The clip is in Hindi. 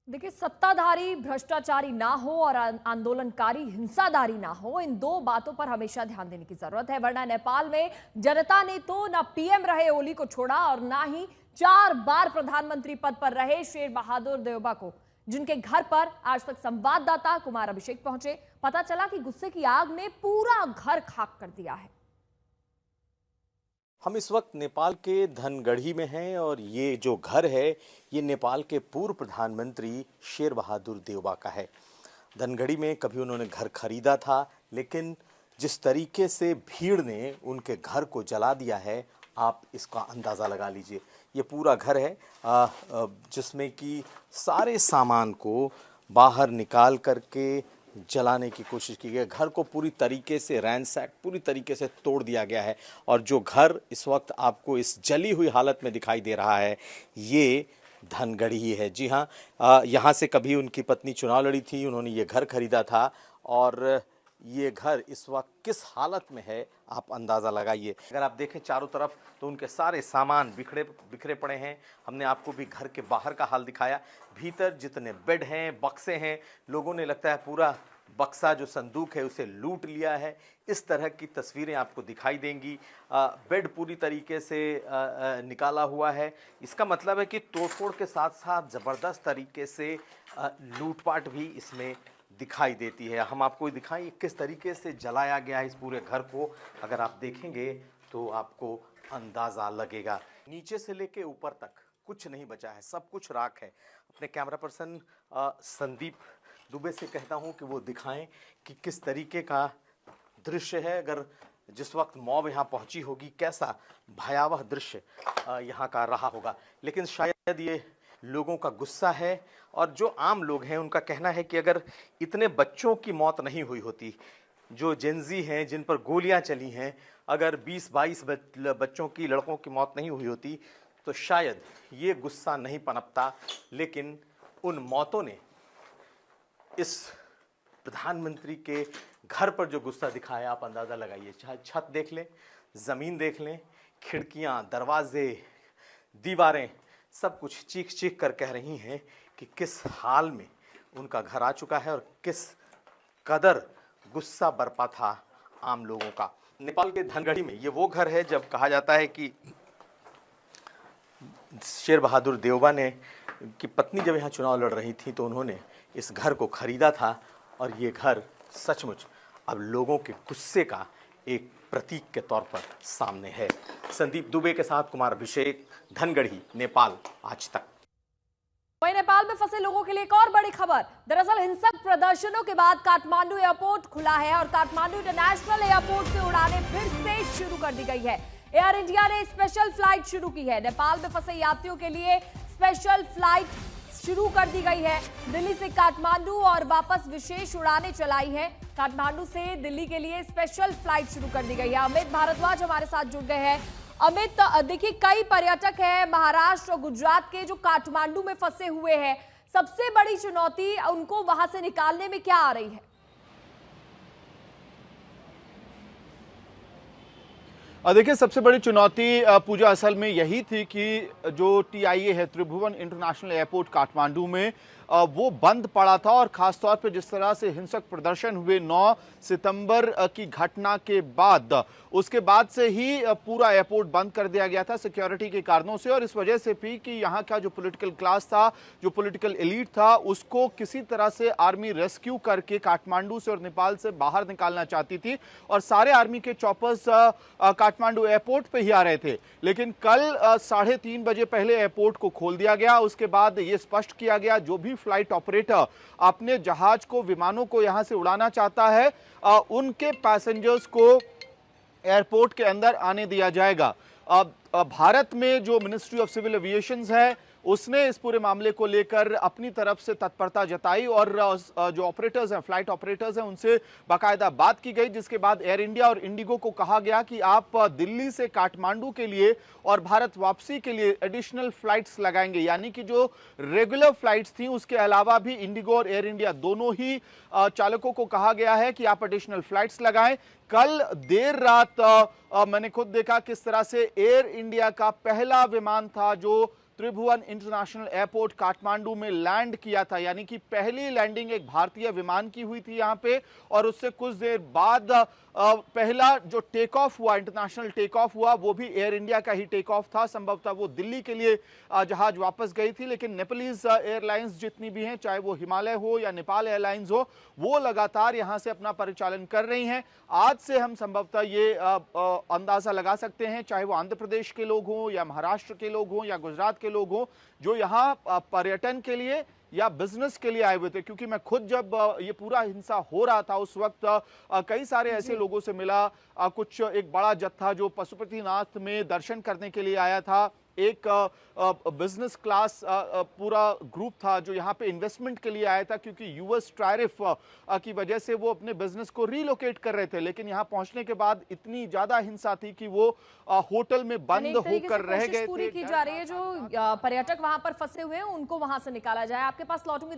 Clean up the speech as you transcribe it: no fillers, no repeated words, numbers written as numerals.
देखिए, सत्ताधारी भ्रष्टाचारी ना हो और आंदोलनकारी हिंसाधारी ना हो, इन दो बातों पर हमेशा ध्यान देने की जरूरत है। वरना नेपाल में जनता ने तो ना पीएम रहे ओली को छोड़ा और ना ही 4 बार प्रधानमंत्री पद पर रहे शेर बहादुर देउबा को, जिनके घर पर आज तक संवाददाता कुमार अभिषेक पहुंचे। पता चला कि गुस्से की आग ने पूरा घर खाक कर दिया है। हम इस वक्त नेपाल के धनगढ़ी में हैं और ये जो घर है ये नेपाल के पूर्व प्रधानमंत्री शेर बहादुर देउबा का है। धनगढ़ी में कभी उन्होंने घर खरीदा था, लेकिन जिस तरीके से भीड़ ने उनके घर को जला दिया है, आप इसका अंदाज़ा लगा लीजिए। ये पूरा घर है जिसमें कि सारे सामान को बाहर निकाल करके जलाने की कोशिश की गई। घर को पूरी तरीके से रैंसैक, पूरी तरीके से तोड़ दिया गया है। और जो घर इस वक्त आपको इस जली हुई हालत में दिखाई दे रहा है, ये धनगढ़ी ही है। जी हाँ, यहाँ से कभी उनकी पत्नी चुनाव लड़ी थी, उन्होंने ये घर खरीदा था और ये घर इस वक्त किस हालत में है आप अंदाज़ा लगाइए। अगर आप देखें चारों तरफ तो उनके सारे सामान बिखरे पड़े हैं। हमने आपको भी घर के बाहर का हाल दिखाया। भीतर जितने बेड हैं, बक्से हैं, लोगों ने लगता है पूरा बक्सा जो संदूक है उसे लूट लिया है। इस तरह की तस्वीरें आपको दिखाई देंगी। बेड पूरी तरीके से निकाला हुआ है। इसका मतलब है कि तोड़फोड़ के साथ साथ ज़बरदस्त तरीके से लूटपाट भी इसमें दिखाई देती है। हम आपको दिखाएं किस तरीके से जलाया गया है इस पूरे घर को। अगर आप देखेंगे तो आपको अंदाज़ा लगेगा। नीचे से लेके ऊपर तक कुछ नहीं बचा है, सब कुछ राख है। अपने कैमरा पर्सन संदीप दुबे से कहता हूं कि वो दिखाएं कि किस तरीके का दृश्य है। अगर जिस वक्त मॉब यहाँ पहुंची होगी, कैसा भयावह दृश्य यहाँ का रहा होगा। लेकिन शायद ये लोगों का गुस्सा है और जो आम लोग हैं उनका कहना है कि अगर इतने बच्चों की मौत नहीं हुई होती, जो जेंजी हैं जिन पर गोलियां चली हैं, अगर 20-22 बच्चों की, लड़कों की मौत नहीं हुई होती तो शायद ये गुस्सा नहीं पनपता। लेकिन उन मौतों ने इस प्रधानमंत्री के घर पर जो गुस्सा दिखाया, आप अंदाज़ा लगाइए। चाहे छत देख लें, ज़मीन देख लें, खिड़कियां, दरवाजे, दीवारें, सब कुछ चीख चीख कर कह रही हैं कि किस हाल में उनका घर आ चुका है और किस कदर गुस्सा बरपा था आम लोगों का। नेपाल के धनगढ़ी में ये वो घर है जब कहा जाता है कि शेर बहादुर देउबा ने की पत्नी जब यहाँ चुनाव लड़ रही थी तो उन्होंने इस घर को खरीदा था और ये घर सचमुच अब लोगों के गुस्से का एक प्रतीक के तौर पर सामने है। संदीप दुबे के साथ कुमार अभिषेक, धनगढ़ी, नेपाल आज तक। वहीं नेपाल में फंसे लोगों के लिए एक और बड़ी खबर। दरअसल हिंसक प्रदर्शनों के बाद काठमांडू एयरपोर्ट खुला है और काठमांडू इंटरनेशनल एयरपोर्ट से उड़ानें फिर से शुरू कर दी गई है। एयर इंडिया ने स्पेशल फ्लाइट शुरू की है। नेपाल में फंसे यात्रियों के लिए स्पेशल फ्लाइट शुरू कर दी गई है। दिल्ली से काठमांडू और वापस विशेष उड़ानें चलाई है। काठमांडू से दिल्ली के लिए स्पेशल फ्लाइट शुरू कर दी गई है। अमित भारद्वाज हमारे साथ जुड़ गए हैं। अमित, देखिए, कई पर्यटक हैं महाराष्ट्र और गुजरात के जो काठमांडू में फंसे हुए हैं। सबसे बड़ी चुनौती उनको वहां से निकालने में क्या आ रही है? देखिए, सबसे बड़ी चुनौती पूजा असल में यही थी कि जो TIA है, त्रिभुवन इंटरनेशनल एयरपोर्ट काठमांडू में, वो बंद पड़ा था। और खासतौर पे जिस तरह से हिंसक प्रदर्शन हुए 9 सितंबर की घटना के बाद, उसके बाद से ही पूरा एयरपोर्ट बंद कर दिया गया था सिक्योरिटी के कारणों से। और इस वजह से भी कि यहाँ का जो पॉलिटिकल क्लास था, जो पॉलिटिकल एलीट था, उसको किसी तरह से आर्मी रेस्क्यू करके काठमांडू से और नेपाल से बाहर निकालना चाहती थी। और सारे आर्मी के चॉपर्स काठमांडू एयरपोर्ट पे ही आ रहे थे। लेकिन कल 3:30 बजे पहले एयरपोर्ट को खोल दिया गया। उसके बाद ये स्पष्ट किया गया, जो भी फ्लाइट ऑपरेटर अपने जहाज को, विमानों को यहां से उड़ाना चाहता है, उनके पैसेंजर्स को एयरपोर्ट के अंदर आने दिया जाएगा। अब भारत में जो मिनिस्ट्री ऑफ सिविल एविएशन है, उसने इस पूरे मामले को लेकर अपनी तरफ से तत्परता जताई और जो ऑपरेटर्स हैं, फ्लाइट ऑपरेटर्स हैं, उनसे बाकायदा बात की गई। जिसके बाद एयर इंडिया और इंडिगो को कहा गया कि आप दिल्ली से काठमांडू के लिए और भारत वापसी के लिए एडिशनल फ्लाइट्स लगाएंगे। यानी कि जो रेगुलर फ्लाइट्स थी उसके अलावा भी इंडिगो और एयर इंडिया दोनों ही चालकों को कहा गया है कि आप एडिशनल फ्लाइट्स लगाएं। कल देर रात मैंने खुद देखा किस तरह से एयर इंडिया का पहला विमान था जो त्रिभुवन इंटरनेशनल एयरपोर्ट काठमांडू में लैंड किया था, यानी कि पहली लैंडिंग एक भारतीय विमान की हुई थी यहां पे, और उससे कुछ देर बाद पहला जो टेक ऑफ हुआ, इंटरनेशनल टेक ऑफ हुआ, वो भी एयर इंडिया का ही टेक ऑफ था। संभवतः वो दिल्ली के लिए जहाज वापस गई थी, लेकिन नेपालीज एयरलाइंस जितनी भी हैं, चाहे वो हिमालय हो या नेपाल एयरलाइंस हो, वो लगातार यहां से अपना परिचालन कर रही हैं। आज से हम संभवतः ये अंदाजा लगा सकते हैं, चाहे वो आंध्र प्रदेश के लोग हों या महाराष्ट्र के लोग हों या गुजरात के लोग हों, जो यहाँ पर्यटन के लिए या बिजनेस के लिए आए हुए थे। क्योंकि मैं खुद जब ये पूरा हिंसा हो रहा था उस वक्त कई सारे ऐसे लोगों से मिला, कुछ एक बड़ा जत्था जो पशुपतिनाथ में दर्शन करने के लिए आया था, एक बिजनेस क्लास पूरा ग्रुप था जो यहाँ पे इन्वेस्टमेंट के लिए आया था, क्योंकि यूएस टैरिफ की वजह से वो अपने बिजनेस को रीलोकेट कर रहे थे। लेकिन यहाँ पहुंचने के बाद इतनी ज्यादा हिंसा थी कि वो होटल में बंद होकर रह गए थे। पूरी की जा रही है, जो पर्यटक वहां पर फंसे हुए हैं उनको वहां से निकाला जाए। आपके पास लौटूंगी।